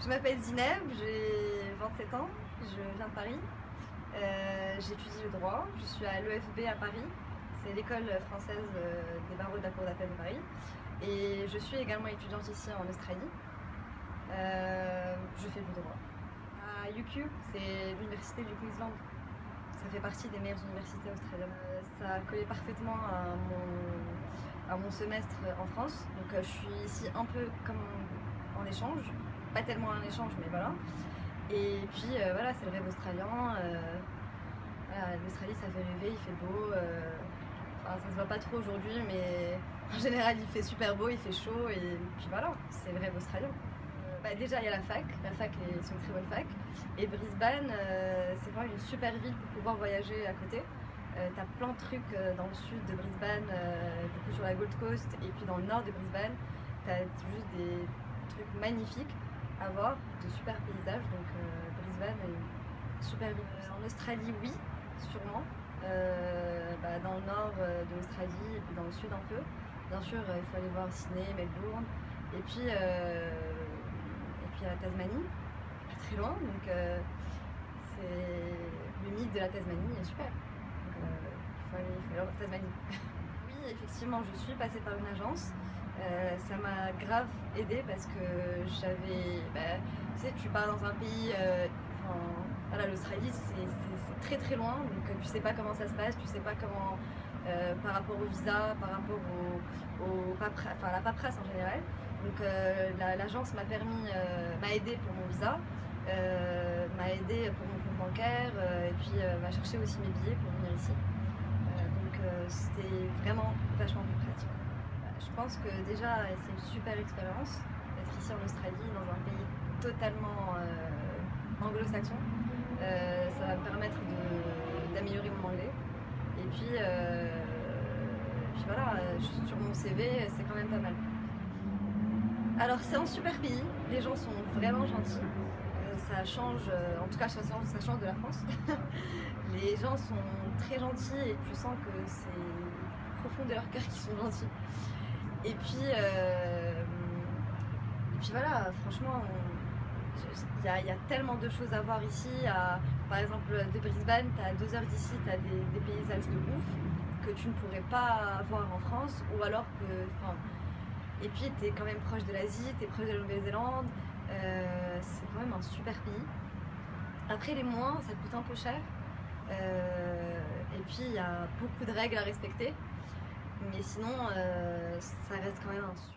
Je m'appelle Zineb, j'ai 27 ans, je viens de Paris. J'étudie le droit, je suis à l'EFB à Paris, c'est l'école française des barreaux de la Cour d'appel de Paris. Et je suis également étudiante ici en Australie. Je fais du droit. À UQ, c'est l'université du Queensland. Ça fait partie des meilleures universités australiennes. Ça collait parfaitement à mon semestre en France. Donc je suis ici un peu comme en échange, pas tellement en échange, mais voilà. Et puis voilà, c'est le rêve australien. Voilà, l'Australie, ça fait rêver, il fait beau. Enfin, ça se voit pas trop aujourd'hui, mais en général, il fait super beau, il fait chaud, et puis voilà, c'est le rêve australien. Déjà, il y a la fac c'est une très bonne fac. Et Brisbane, c'est vraiment une super ville pour pouvoir voyager à côté. T'as plein de trucs dans le sud de Brisbane, du coup sur la Gold Coast, et puis dans le nord de Brisbane, t'as juste des trucs magnifiques à voir, de super paysages. Donc Brisbane est une super ville. En Australie, oui, sûrement. Dans le nord de l'Australie et puis dans le sud un peu. Bien sûr, il faut aller voir Sydney, Melbourne. Et puis à la Tasmanie, pas très loin, donc c'est le mythe de la Tasmanie est super. Donc il faut aller en Tasmanie. Oui, effectivement, je suis passée par une agence. Ça m'a grave aidée parce que j'avais, tu sais, tu pars dans un pays, voilà, l'Australie c'est très très loin, donc tu sais pas comment ça se passe, tu sais pas comment, par rapport au visa, par rapport à la paperasse en général. Donc l'agence m'a aidé pour mon visa, m'a aidé pour mon compte bancaire, et puis m'a cherché aussi mes billets pour venir ici. Donc c'était vraiment vachement plus pratique. Je pense que déjà c'est une super expérience d'être ici en Australie, dans un pays totalement anglo-saxon. Ça va me permettre d'améliorer mon anglais. Et puis voilà, sur mon CV, c'est quand même pas mal. Alors c'est un super pays, les gens sont vraiment gentils, ça change, en tout cas ça change de la France. Les gens sont très gentils et tu sens que c'est du profond de leur cœur qu'ils sont gentils. Et puis voilà, franchement, il y a tellement de choses à voir ici. Par exemple, de Brisbane, tu as 2 heures d'ici, tu as des paysages de ouf que tu ne pourrais pas voir en France, ou alors que... Et puis tu es quand même proche de l'Asie, tu es proche de la Nouvelle-Zélande, c'est quand même un super pays. Après les mois, ça coûte un peu cher, et puis il y a beaucoup de règles à respecter, mais sinon ça reste quand même un super